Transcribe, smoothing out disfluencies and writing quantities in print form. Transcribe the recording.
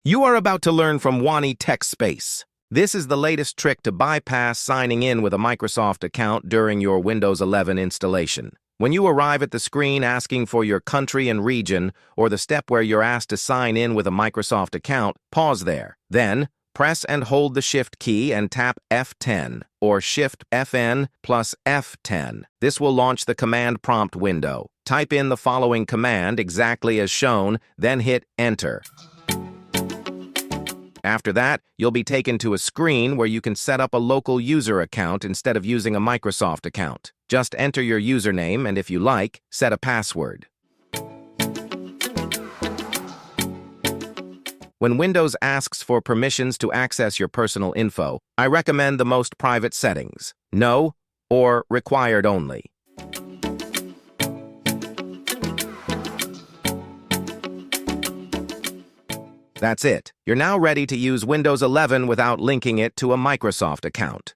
You are about to learn from Wani Tech Space. This is the latest trick to bypass signing in with a Microsoft account during your Windows 11 installation. When you arrive at the screen asking for your country and region, or the step where you're asked to sign in with a Microsoft account, pause there. Then, press and hold the Shift key and tap F10 or Shift FN plus F10. This will launch the command prompt window. Type in the following command exactly as shown, then hit Enter. After that, you'll be taken to a screen where you can set up a local user account instead of using a Microsoft account. Just enter your username and, if you like, set a password. When Windows asks for permissions to access your personal info, I recommend the most private settings, No or Required Only. That's it. You're now ready to use Windows 11 without linking it to a Microsoft account.